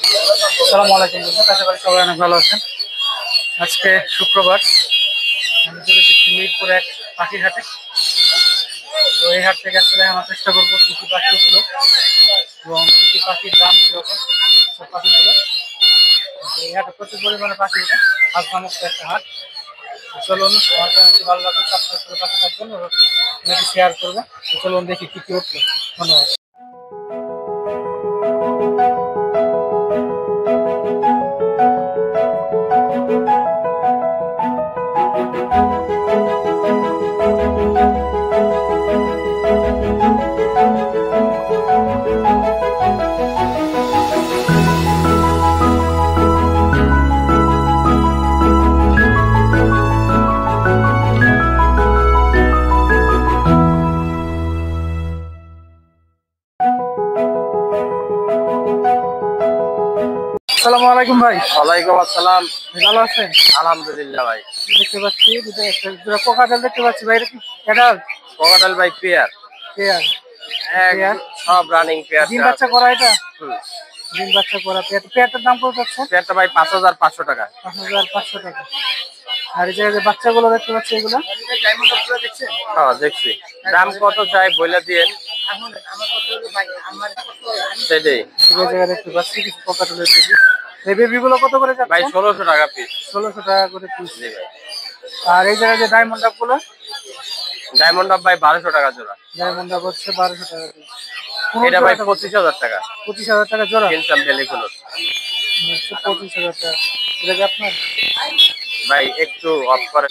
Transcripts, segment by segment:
আসসালামু আলাইকুম বন্ধু, আশা করি সবাই অনেক ভালো আছেন। আজকে শুক্রবার, আমি চলেছি মিরপুর এক পাখির হাটে। তো এই হাট থেকে আসলে আমার চেষ্টা করবো কি কি পাখি উঠলো এবং কি কি পাখির দাম কিরকম সব পাখিগুলো। এই হাটে প্রচুর পরিমাণে পাখি ওঠে, হাট নামক একটা হাট। চলুন, আমার চ্যানেলটি ভালো লাগবে সাবস্ক্রাইব করে পাশে থাকবেন এবং শেয়ার করবেন। চলুন দেখি কি কি উঠলো। ধন্যবাদ। আসসালামু আলাইকুম ভাই। ওয়ালাইকুম আসসালাম। ভালো আছেন? আলহামদুলিল্লাহ ভাই। দেখতে পাচ্ছি একটা জোড়া কোকাটেল দেখতে পাচ্ছি ভাই। এটা কি অ্যাডাল্ট? কোকাটেল ভাই পেয়ার, পেয়ার? পেয়ার সব রানিং পেয়ার। ডিম বাচ্চা করা এটা? হুম। ডিম বাচ্চা করা পেয়ার। পেয়ারটার দাম কত যাচ্ছে? পেয়ারটা ভাই 5,500 টাকা। 5,500 টাকা। আর এই যে বাচ্চাগুলো দেখতে পাচ্ছি, এগুলো হ্যাঁ দেখছি। দাম কত চাই বইলা দিয়েন। সেটাই এই জায়গায় দেখতে পাচ্ছি কিছু কোকাটেলের বেবি। এই বেবিগুলো কত করে যাচ্ছে ভাই? 1,600 টাকা পিস। 1,600 টাকা করে পিস। জি ভাই। আর এই জায়গায় যে ডায়মন্ড আপগুলো? ডায়মন্ড আপ ভাই 1,200 টাকা জোড়া। ডায়মন্ড আপ হচ্ছে 1,200 টাকা পিস। এটা ভাই 25,000 টাকা। 25,000 টাকা জোড়া। কিনতাম বেলিগুলো 25,000 টাকা। এটা কি আপনার ভাই? একটু অফ করে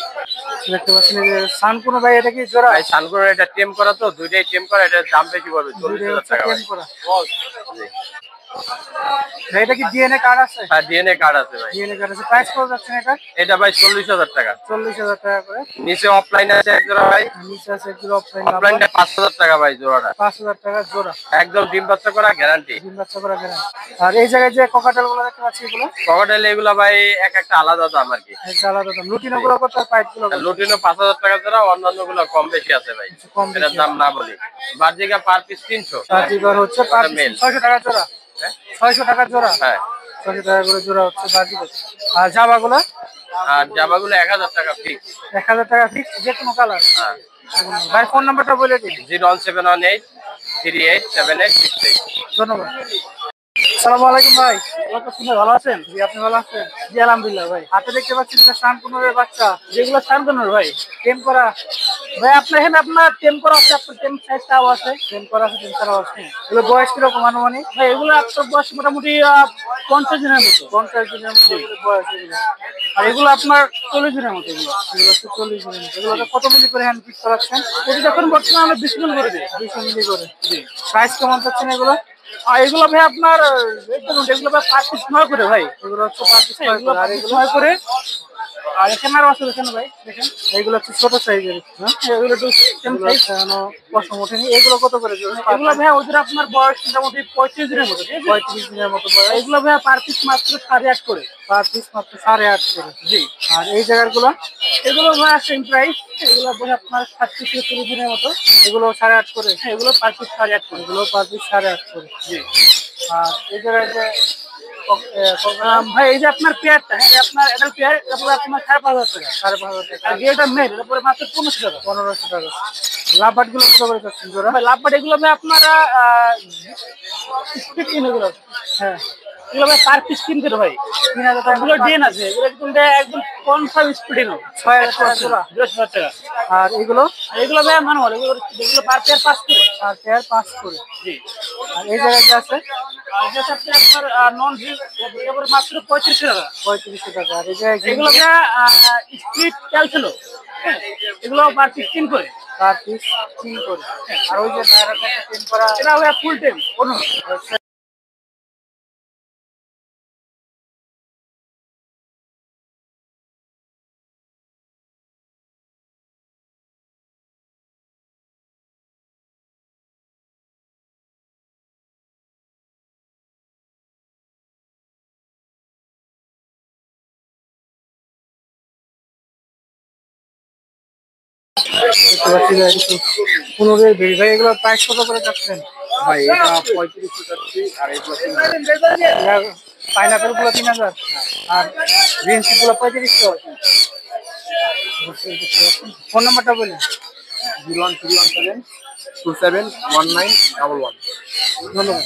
দেখতে পাচ্ছেন এই যে সানকুনো ভাই, এটা কি জোড়া? ভাই। সানকুনো এটা টেম করা, তো দুইটাই টেম করা। এটার দাম বেশি পড়বে 40,000 টাকা ভাই। জি। ভাই এটা কি ডিএনএ কার্ড আছে? হ্যাঁ ডিএনএ কার্ড আছে ভাই। ডিএনএ কার্ড আছে। প্রাইস কত যাচ্ছে এটা? এটা ভাই 40,000 টাকা। 40,000 টাকা করে। নিচে অফলাইন আছে এক জোড়া ভাই। নিচে আছে একটু অফলাইন। অফলাইনটা 5,000 টাকা ভাই জোড়াটা। 5,000 টাকা জোড়া। একদম ডিম বাচ্চা করা গ্যারান্টি। ডিম বাচ্চা করা গ্যারান্টি। আর এই জায়গায় যে কোকাটেল গুলো দেখতে পাচ্ছি, এগুলো ককাটেল এগুলা ভাই এক একটা আলাদা দাম আর কি। একটা আলাদা দাম। লুটিনো গুলো কত? পাইপ গুলো কত? লুটিনো 5,000 টাকা জোড়া। অন্যান্য গুলো কম বেশি আছে ভাই। কম এটার বেশি দাম না বলি। বার্জিকা পার পিস 300। বাজিগর হচ্ছে পার পিস 600 টাকা জোড়া। 600 টাকা জোড়া। হ্যাঁ। 600 টাকা করে জোড়া হচ্ছে বাজিগর। আর জামা গুলো? আর জামাগুলো 1,000 টাকা ফিক্স। 1,000 টাকা ফিক্স, যে কোনো কালার। হ্যাঁ। ভাই ফোন নাম্বারটা বলে দিন। 01718 387868। ধন্যবাদ। আসসালামু আলাইকুম ভাই। ভালো আছেন? জি, আপনি ভালো আছেন? জি আলহামদুলিল্লাহ ভাই। হাতে দেখতে পাচ্ছি শানকুনোরের বাচ্চা। যেগুলো শানকুনোর ভাই, টেম করা ভাই। আপনার এখানে আপনার টেম করা আছে, আপনার টেম সাইজটাও আছে। টেম করা আছে, টেম করা আছে। এগুলো বয়স কিরকম আনুমানিক ভাই? এগুলো আপনার বয়স মোটামুটি 50 দিনের মতো। 50 দিনের মতো বয়স এগুলো। আর এগুলো আপনার 40 দিনের মতো। এগুলো হচ্ছে 40 দিনের মতো। এগুলো কত মিলি করে হ্যান্ড পিক করাচ্ছেন? এটি যখন বর্তমানে আমরা 20 মিলি করে দিই। 200 মিলি করে। জি। প্রাইস কেমন চাচ্ছেন এগুলো? আর এগুলো ভাই আপনার এগুলো ভাই পার পিস 9 করে ভাই। এগুলো হচ্ছে পার পিস 9 করে। আর এগুলো 9 করে। আর এখানে আরো আছে, দেখেন ভাই, দেখেন এগুলো হচ্ছে ছোট সাইজের। হ্যাঁ, এগুলো একটু সেম সাইজ, এখনো পশম ওঠেনি। এগুলো কত করে? এগুলো ভাই ওদের আপনার বয়স মোটামুটি 35 দিনের মতো। 35 দিনের মতো বয়স। এগুলো ভাই পার পিস মাত্র 8.5 করে। পার পিস মাত্র 8.5 করে। জি। আর এই জায়গাগুলো? এগুলো ভাই সেম প্রাইস। এগুলো ভাই আপনার 30 থেকে 40 দিনের মতো। এগুলো 8.5 করে। এগুলো পার পিস 8.5 করে। এগুলো পার পিস 8.5 করে। জি। আর এই জায়গায় যে ভাই এই যে আপনার পেয়ারটা, আপনার এটা পেয়ার, তারপরে আপনার 5,500 টাকা। 5,500 টাকা। আর যেটা মেল, তারপরে মাত্র 1500 টাকা। 1500 টাকা। লাভবাট গুলো কত করে যাচ্ছেন জোড়া? ভাই লাভবাট এগুলো ভাই আপনারা স্পিড এগুলো। হ্যাঁ, এগুলো ভাই পার পিস 3 করে ভাই। 3,000 টাকা। এগুলো ডিএন আছে। এগুলো একদম কনফার্ম স্পিড এনো। 6,000 টাকা জোড়া। 6,000 টাকা। আর এগুলো? এগুলো ভাই ম্যানুয়াল। এগুলো পার পেয়ার 5 করে। পার পেয়ার 5 করে। জি। আর এই জায়গায় যে আছে? আর যে আছে আপনার নন জি, এগুলো মাত্র 3500 টাকা। 3500 টাকা। আর এই যে এগুলো ভাই স্পিড ক্যালসেল। হ্যাঁ, এগুলো পার পিস 3 করে। পার পিস 3 করে। আর ওই যে বাইরে একটা টেম করা, এটা ভাই ফুল টেম। কোন পুনরের বেবি ভাই, এগুলো প্রাইস কত করে যাচ্ছেন? ভাই এটা 3500 টাকা আর এগুলো পাইনাপেল গুলো 3000 আর গ্রিন চিপ গুলো 3500। ফোন নাম্বারটা বলুন। 01317271911। ধন্যবাদ।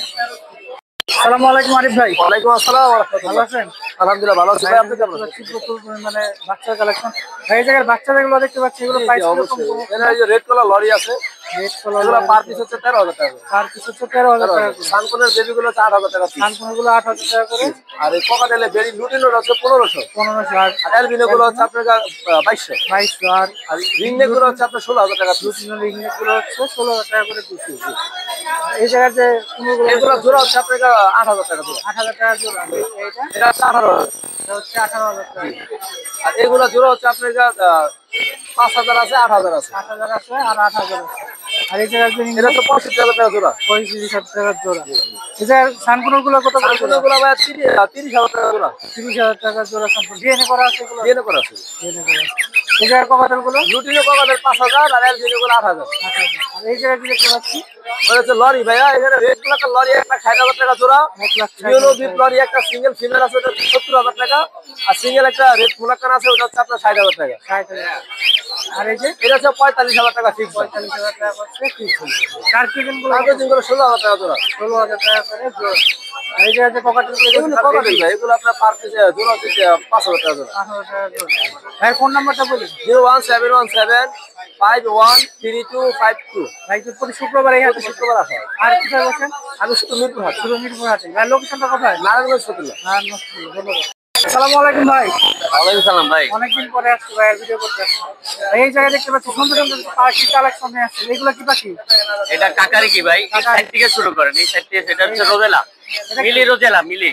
আসসালামু আলাইকুম আরিফ ভাই। ওয়ালাইকুম আসসালাম ওয়া ভালো রাহমাতুল্লাহ। আছেন? আলহামদুলিল্লাহ ভালো আছি ভাই, আপনি কেমন আছেন? প্রচুর মানে বাচ্চার কালেকশন। ভাই এই জায়গার বাচ্চা যেগুলো দেখতে পাচ্ছি এগুলো জি, জি, প্রাইস কিরকম? অবশ্যই। এখানে এই যে রেড কালার লরি আছে, রেড কালার এগুলো পার পিস হচ্ছে 13,000 টাকা করে। পার পিস হচ্ছে 13,000 টাকা করে। সানকনের বেবিগুলো হচ্ছে 8,000 টাকা পিস। কানকুনিগুলো 8,000 টাকা করে। আর এই কোকাটেলের বেরি লুটিনোর হচ্ছে 1500। 1500 আর আর অ্যালবিনো গুলো হচ্ছে আপনার 2200। 2200 আর আর রিংনেক গুলো হচ্ছে আপনার 16,000 টাকা পিস। লুটিনো রিংনেক গুলো হচ্ছে 16,000 টাকা করে পিস। এই জায়গার যে কুমড়োগুলো এগুলো জোড়া হচ্ছে আপনার 8,000 টাকা জোড়া। 8,000 টাকা জোড়া। এইটা এটা হচ্ছে 18,000। এটা হচ্ছে 18,000 টাকা। আর এগুলো জোড়া হচ্ছে আপনার 5,000 আছে, 8,000 আছে। 8,000 আছে আর 8,000 আছে। আর এই জায়গার যে এটা হচ্ছে 65,000 টাকা জোড়া। 35,000 টাকা জোড়া। এই জায়গার সানকুনোগুলো কত করে জোড়া? সানকনগুলো ভাই 30,000 টাকা জোড়া। 30,000 টাকা জোড়া সানকুন। ডিএনএ করা আছে এগুলো? ডিএনএ করা আছে। ডিএনএ করা আছে। এই জায়গার ককাটেলগুলো লুটিনো কোকাটেল 5,000 আর অ্যালবিনো গুলো 8,000। 8,000। আর এই জায়গায় যে দেখতে পাচ্ছি ওটা হচ্ছে লরি ভাইয়া, এখানে রেড কালার লরি একটা 60,000 টাকা জোড়া। 1,60,000 ইউনো বিট লরি একটা সিঙ্গেল ফিমেল আছে, ওটা 70,000 টাকা। আর সিঙ্গেল একটা রেড মুলাক্কান আছে, ওটা হচ্ছে আপনার 60,000 টাকা। 60,000। আর এই যে এটা হচ্ছে 45,000 টাকা ফিক্স। 45,000 টাকা হচ্ছে ফিক্স। কার্কিজনগুলো কাগজিনগুলো 16,000 টাকা জোড়া। 16,000 টাকা করে জোড়া। আর এই জায়গায় যে ককাটেলগুলো এগুলো কোকাটেল ভাই, এগুলো আপনার পার পিসে জোড়া হচ্ছে 5,000 টাকা জোড়া। 18,000 টাকা জোড়া। ভাই ফোন নাম্বারটা বলুন। 01717513252। ভাই তো প্রতি শুক্রবার এই হাটে শুক্রবার আসা। আর কোথায় বসেন? আমি শুধু মিরপুর হাট, শুধু মিরপুর হাটে। ভাই লোকেশনটা কোথায়? নারায়ণগঞ্জ ফতুল্লা। ধন্যবাদ। আসসালামু আলাইকুম ভাই। ওয়ালাইকুম সালাম ভাই। অনেকদিন পরে আসছি ভাই, ভিডিও করতে আসছি। ভাই, এই জায়গায় দেখতে পাচ্ছি সুন্দর সুন্দর পাখি কালেকশন নিয়ে আসছে। এগুলো কি পাখি? এটা কাকারি কি ভাই? এই সাইড থেকে শুরু করেন, এই সাইড থেকে। সেটা হচ্ছে রোজেলা, মিলি রোজেলা, মিলি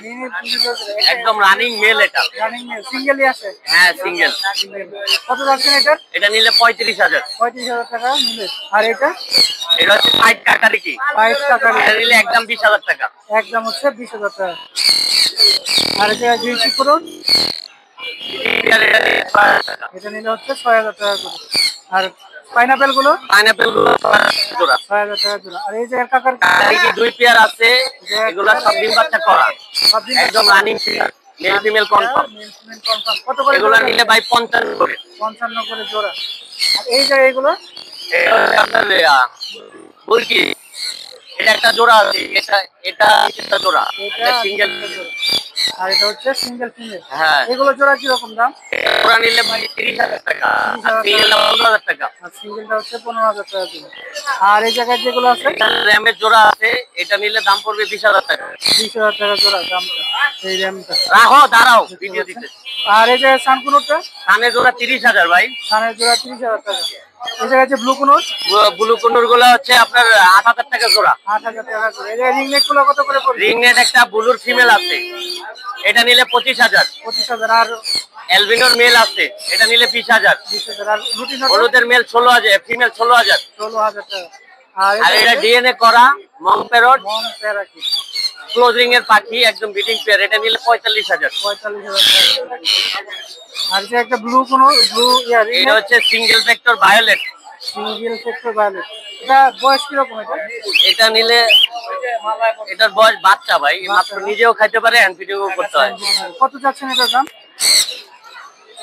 একদম রানিং মেল। এটা রানিং মেল সিঙ্গেলই আছে? হ্যাঁ সিঙ্গেল। কত যাচ্ছেন এটার? এটা নিলে 35,000। 35,000 টাকা নিলে। আর এটা এটা হচ্ছে সাইড কাকারি কি, 22 টাকা এটা নিলে একদম 20,000 টাকা। একদম হচ্ছে 20,000 টাকা। আর এটা জিনিস করুন, এটা নিলে হচ্ছে 6,000 টাকা করে। আর পাইনাপেল গুলো? পাইনাপেল গুলো জোড়া 6,000 টাকা জোড়া। আর এই যে কাকার এই যে 2 পেয়ার আছে, এগুলা সব ডিম বাচ্চা করা, সব দিন একদম running male female confirm. Confirm. কত করে এগুলা নিলে ভাই 55 করে। 55 করে জোড়া। আর এই যে এগুলো এটা হচ্ছে আপনার মুরগি, এটা একটা জোড়া আছে, এটা এটা একটা জোড়া, এটা সিঙ্গেল। আর এটা হচ্ছে সিঙ্গেল ফিমেল। হ্যাঁ, এগুলো জোড়া কি রকম দাম? জোড়া নিলে ভাই 30,000 টাকা, আর সিঙ্গেলটা 15,000 টাকা। আর সিঙ্গেলটা হচ্ছে 15,000 টাকা করে। আর এই জায়গায় যেগুলো আছে র্যামের জোড়া আছে, এটা নিলে দাম পড়বে 20,000 টাকা। 20,000 টাকা জোড়া দামটা। এই র্যামটা রাখো, দাঁড়াও ভিডিও দিতে। আর এই যে সানকুনোরটা? কানের জোড়া 30,000 ভাই। সানের জোড়া 30,000 টাকা। এই জায়গায় যে ব্লু কুনোর? ব্লু কন্ডুর গুলো হচ্ছে আপনার 8,000 টাকা জোড়া। 8,000 টাকা করে। এই যে রিং নেক গুলো কত করে পড়বে? রিং নেট একটা ব্লুর ফিমেল আছে, এটা নিলে 25,000। 25,000। আর অ্যালবিনোর মেল আছে, এটা নিলে 20,000। 20,000। আর রুটিন হলুদের মেল 16,000, ফিমেল 16,000। 16,000 টাকা। আর এটা ডিএনএ করা মং প্যারট মন প্যারাকি ক্লোজিং এর পাখি, একদম বিটিং পেয়ার, এটা নিলে 45,000। 45,000 টাকা। আর যে একটা ব্লু কোনো ব্লু রিং এটা হচ্ছে single vector violet, single sector violet. এটা বয়স কিরকম এটা? এটা নিলে এটার বয়স বাচ্চা ভাই, মাত্র নিজেও খাইতে পারে, হ্যান্ড ফিডিং করতে হয়। কত যাচ্ছেন এটার দাম?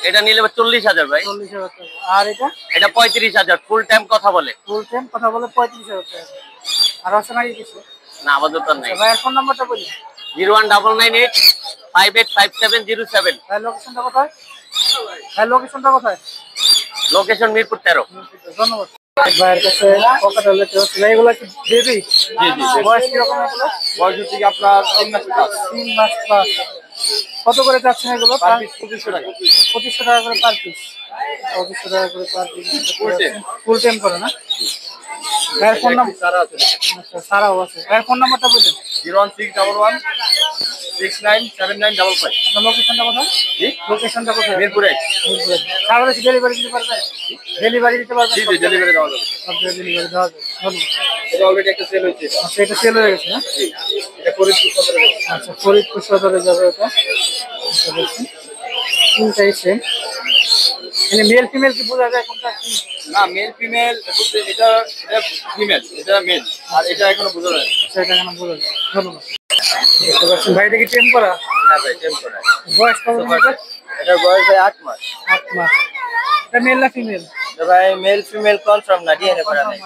এটা নিলে 40,000 ভাই। 40,000 টাকা। আর এটা? এটা 35,000, ফুল টাইম কথা বলে। ফুল টাইম কথা বলে 35,000 টাকা। আর আছে নাকি কিছু? না, আপাতত নাই। ভাইয়ের ফোন নাম্বারটা বলি। 01998585707। ভাই লোকেশনটা কোথায়? ভাই লোকেশনটা কোথায়? লোকেশন মিরপুর 13। ধন্যবাদ। ভাইয়ের কাছে ককাটেল দেখতে পাচ্ছি। ভাই এগুলো কি বেবি? জি জি। বয়স কিরকম এগুলো? বয়স হচ্ছে আপনার 3 মাস প্লাস। 3 মাস প্লাস। কত করে চাচ্ছেন এগুলো? পার পিস 2500 টাকা। 2500 টাকা করে পার পিস। 2500 টাকা করে পার পিস। ফুল টাইম করে না? ভাইয়ের ফোন নাম্বার? সারা আছে। আচ্ছা, সারাও আছে। ভাইয়ের ফোন নাম্বারটা বলুন। 01611697955। আপনার লোকেশনটা কোথায়? জি, লোকেশনটা কোথায়? মিরপুরে। সারা দেশে ডেলিভারি দিতে পারবেন? ডেলিভারি দিতে পারবেন? জি জি, ডেলিভারি দেওয়া যাবে। সব জায়গায় ডেলিভারি দেওয়া যাবে। ধন্যবাদ। এটা অলরেডি একটা সেল হয়েছে। আচ্ছা, এটা সেল হয়ে গেছে, হ্যাঁ? জি, এটা ফরিদপুর সদরে। আচ্ছা, ফরিদপুর সদরে যাবে এটা। আচ্ছা, দেখুন তিনটাই সেম। মানে মেল ফিমেল কি বোঝা যায় কোনটা কি? না, মেল ফিমেল বলতে এটা ফিমেল, এটা মেল, আর এটা এখনো বোঝা যায় না। সেটা কেন বোঝা যায়? ধন্যবাদ। দেখতে পাচ্ছেন ভাই, এটা কি টেম করা? হ্যাঁ ভাই, টেম করা। বয়স কত দিন এটা? এটার বয়স ভাই 8 মাস। 8 মাস। এটা মেল না ফিমেল? তো ভাই মেল ফিমেল কনফার্ম না, ডিএনএ করা নাই।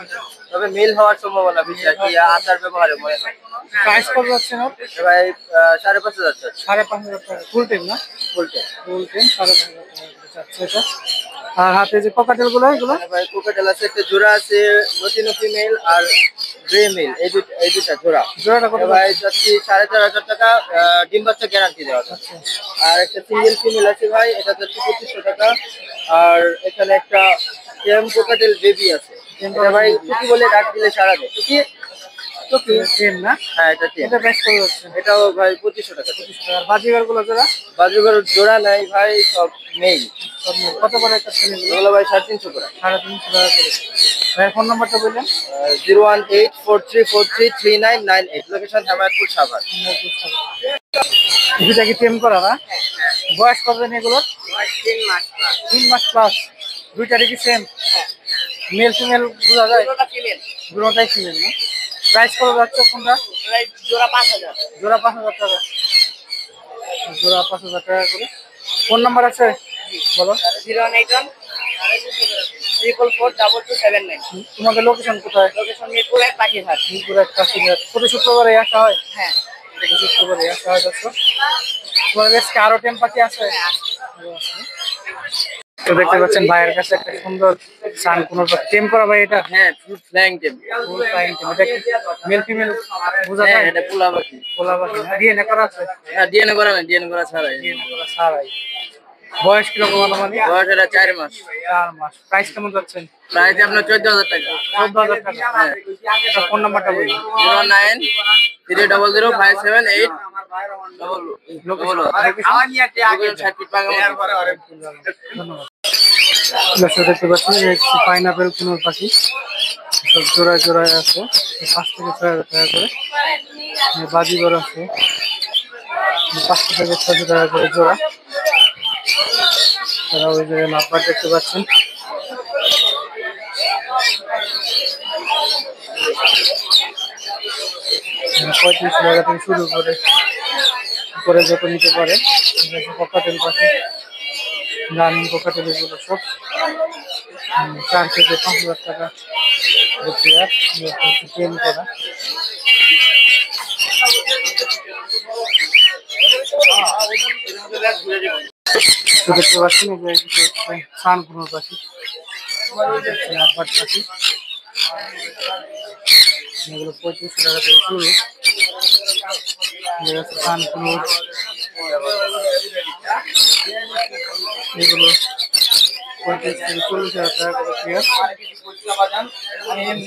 তবে মেল হওয়ার সম্ভাবনা বেশি আর কি, আচার ব্যবহারে মনে হয়। প্রাইস কত যাচ্ছে না? তো ভাই 5,500 যাচ্ছে। 5,500 টাকা ফুল টেম না? ফুল টেম। ফুল টেম 5,500 টাকা যাচ্ছে এটা। আর হাতে যে ককাটেল গুলো, এগুলো ভাই কোকাটেল আছে, একটা জোড়া আছে লটিনো ফিমেল আর গ্রে মেল, এই দুটা জোড়া। জোড়াটা কত ভাই যাচ্ছি 4,500 টাকা, ডিম বাচ্চা গ্যারান্টি দেওয়া আছে। আর একটা সিঙ্গেল ফিমেল আছে ভাই, এটা যাচ্ছে 2,500 টাকা। আর এখানে একটা টেম কোকাটেল বেবি আছে, এটা ভাই টুকি বলে ডাক দিলে সারা দেয়। টুকি টুকি টেম না? হ্যাঁ, এটা টেম। এটা বেশ করে যাচ্ছে। এটাও ভাই 2,500 টাকা। 25 টাকা। আর বাজিগার গুলো জোড়া? বাজুগর জোড়া নাই ভাই, সব মেল। সব মিলে। কত করে একটা ছেলে? এগুলো ভাই 350 করে। 350 টাকা করে। ভাই ফোন নাম্বারটা বললেন? 01843433998, লোকেশন হেমায়তপুর সাভার। দুটা কি টেম করা না? বয়স কত দিন এগুলোর? 3 মাস প্লাস। 3 মাস প্লাস। দুইটারই কি সেম? মেল ফিমেল বোঝা যায়? ফিমেল। দুটোটাই ফিমেল না? প্রাইস কত যাচ্ছে কোনটা? প্রাইস জোড়া 5,000। জোড়া 5,000 টাকা। জোড়া 5,000 টাকা করে। ফোন নাম্বার আছে বলো? 081 444 তোমাদের লোকেশন কোথায়? লোকেশন মিরপুর 1 পাখিরহাট। মিরপুর এক কাশিঘাট। প্রতি শুক্রবারে আসা হয়? হ্যাঁ। প্রতি শুক্রবারে আসা হয়। দেখো তোমাদের কাছে আরো টেম পাখি আছে? তো দেখতে পাচ্ছেন ভাইয়ের কাছে একটা সুন্দর সান কোনো টেম করা ভাই, এটা হ্যাঁ, ফুল ফ্ল্যাং টেম। ফুল ফ্লাইং টেম। এটা কি মেল ফিমেল বোঝা যায়? এটা পোলা পাখি। পোলা পাখি ডিএনএ করা আছে? হ্যাঁ, ডিএনএ করা না, ডিএনএ করা ছাড়াই। ডিএনএ করা ছাড়াই। বয়স কিরকম আনুমানিক? বয়স এটা 4 মাস। 4 মাস। প্রাইস কেমন যাচ্ছেন? প্রাইস আপনার 14,000 টাকা। 14,000 টাকা। হ্যাঁ। ফোন নাম্বারটা বলুন? 09 300 578 ধন্যবাদ। দর্শক দেখতে পাচ্ছেন একটি পাইনাপেল কুনোর পাখি, সব জোড়ায় জোড়ায় আছে, 5 থেকে 6,000 টাকা করে। বাজিগর আছে 500 থেকে 600 টাকা করে জোড়া। তারা ওই যে নাম্বার দেখতে পাচ্ছেন। এখানে 35 টাকা থেকে শুরু করে যত নিতে পারে। ককাটেল পাখি, রানিং ককাটেল, এগুলো সব 4 থেকে 5,000 টাকা বিক্রি হয়। ট্রেন করা তো দেখতে পাচ্ছেন সান কোনো পাখি, লাভবার্ড পাখি, এগুলো 35 টাকা থেকে শুরু। সান কোনো এগুলো 35 থেকে 40,000 টাকা করে পেয়ার।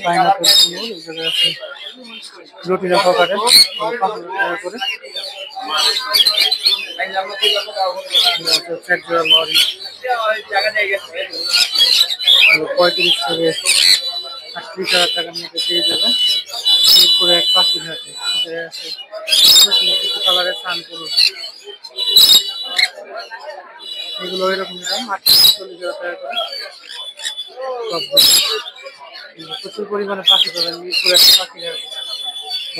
পাইনাপেল কুনুর এই জায়গায় আছে লটিনো ককাটেল 5,000 টাকা করে। ফ্যাট জোড়া লরি 35 থেকে 38,000 টাকার মধ্যে পেয়ে যাবেন। মিরপুরে এক পাখিরহাটে আছে কিছু কালারের সান কুনুর, এগুলো এরকম দাম 38-40,000 টাকা করে। প্রচুর পরিমাণে পাখি পাবেন মিরপুরে একটা পাখিরহাটে।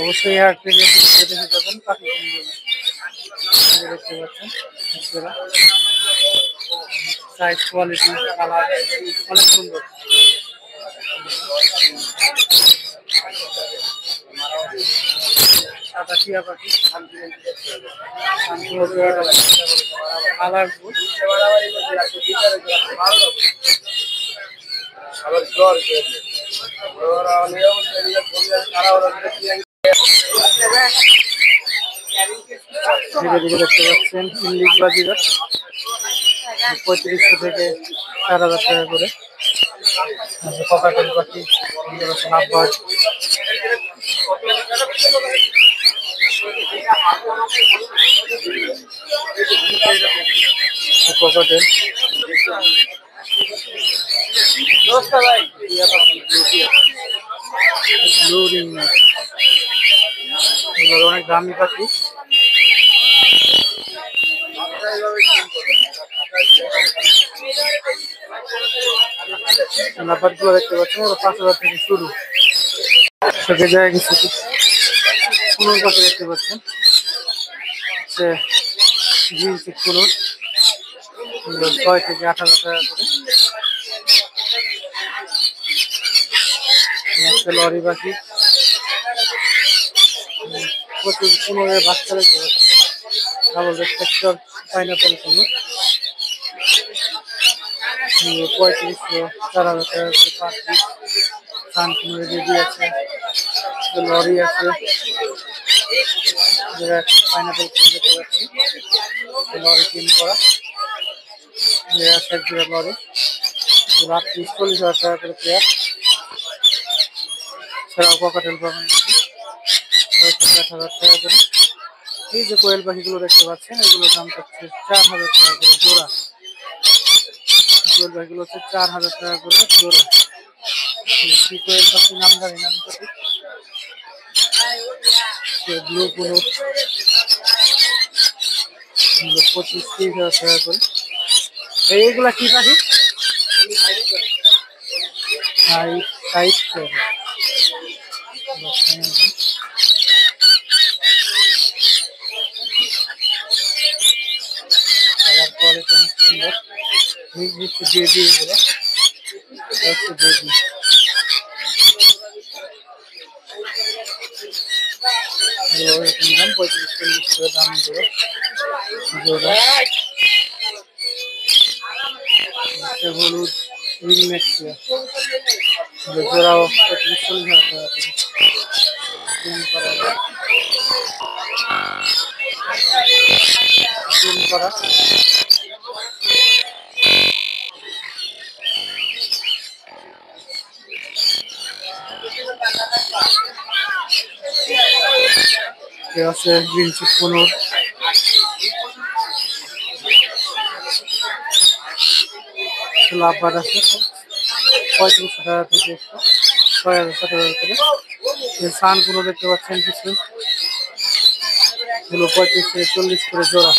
অবশ্যই হাট থেকে দেখে যাবেন, পাখি কিনে যাবেন। দেখতে পাচ্ছেন সাইজ, কোয়ালিটি, কালার অনেক সুন্দর। সাদা টিয়া পাখি কালার দেখতে পাচ্ছেন ইংলিশ বাজিগার 3500 থেকে 4,000 টাকা করে। ককাটেল পাখি, লাভবার্ড, ককাটেল, ব্লু রিং, এগুলো অনেক দামি পাখি। লাভবার্ডগুলো দেখতে পাচ্ছেন 5,000 থেকে শুরু। সেকে যায় কিছু কুনুর পাখি দেখতে পাচ্ছেন হচ্ছে গ্রিন চিক কুনুর 6 থেকে 8 হাজার টাকা করে। হচ্ছে লরি পাখি, প্রচুর কুনুরের বাচ্চা দেখতে পাচ্ছি। ডাবল রেড পাইনাপেল কুনুর 3500 4000 টাকা করে পার পিস। সান কুনুরের বেবি আছে, লরি আছে, পাইনাপেল কুনুর দেখতে পাচ্ছি। লরি টিম করা এক জোড়া লরি, 40,000 টাকা করে পেয়ার। ছাড়াও ককাটেল পাবেন 6 থেকে 8 হাজার টাকা করে। এই যে কোয়েল পাখিগুলো দেখতে পাচ্ছেন, এগুলোর দাম হচ্ছে 4,000 টাকা করে জোড়া। কোয়েল পাখিগুলো হচ্ছে 4,000 টাকা করে জোড়া। কি কোয়েল পাখির নাম জানি না সঠিক। ব্লু কুনুর 25-30 হাজার টাকা করে। এইগুলা কি পাখি? সাইড করে কালার কোয়ালিটি অনেক সুন্দর। মিক্স বেবি, এগুলো হচ্ছে বেবি। এরকম দাম 35-40 করে দাম এগুলো জোড়া। হলুদ রিং ম্যাক্সিয়া জোড়াও 35-40 হাজার টাকা করা। আছে গ্রিন চিক কুনুর, লাভবাদ আছে 3500 টাকা থেকে 6,000-7,000 করে। সান কুনুর দেখতে পাচ্ছেন কিছু, এগুলো 35 থেকে 40 করে জোড়া।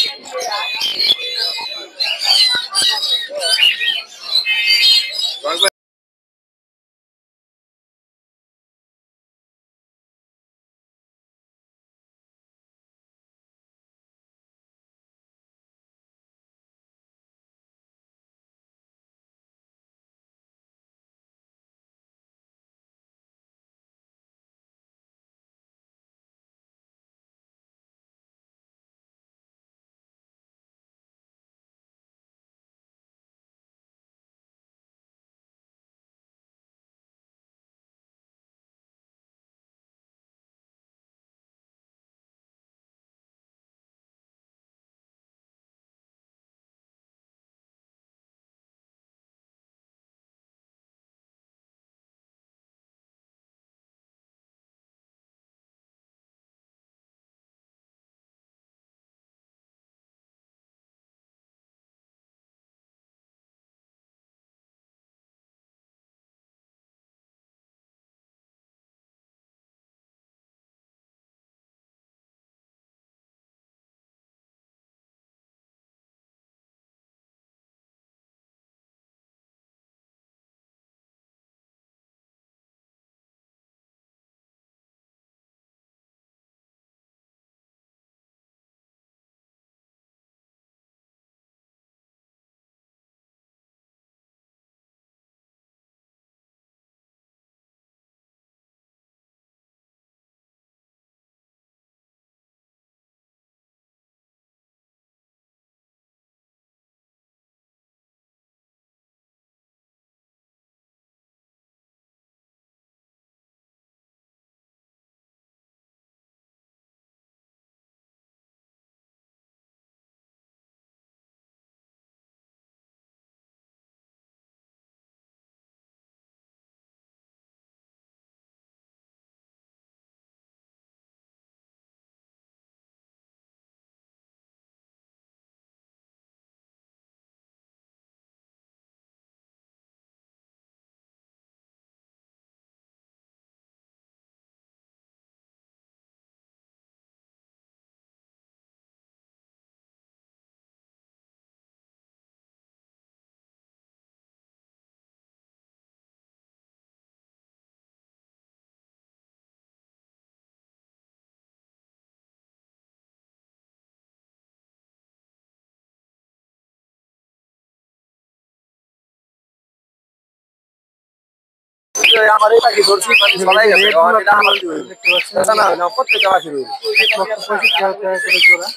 আমার এই পাখি ধরছি পাখি সবাই গেছে এটা আমার দেখতে পাচ্ছেন না না প্রত্যেকটা পাখি রইল 1,65,000 টাকা করে জোড়া।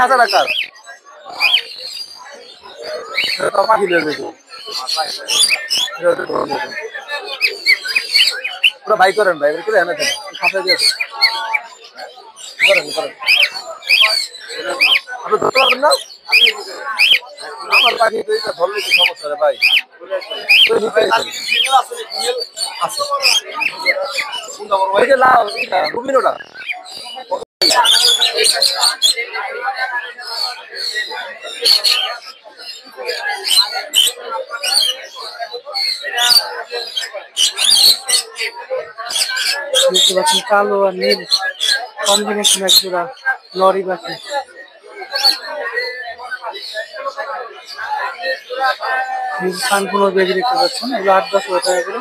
1000 টাকা এটা পাখি লয়ে যেত পুরো ভাই করেন ভাই করে এনে দেন খাতা দিয়ে করেন করেন আপনি ধরতে পারবেন না আমার পাখি তো এটা ধরলে তো সমস্যা রে ভাই আছে ওই যে লাল রুবিনোটা দেখতে পাচ্ছেন কালো আর নীল কম্বিনেশন এক জোড়া লরি পাখি। সম্পূর্ণ বেবি দেখতে পাচ্ছেন, এগুলো 8-10 হাজার টাকা করে।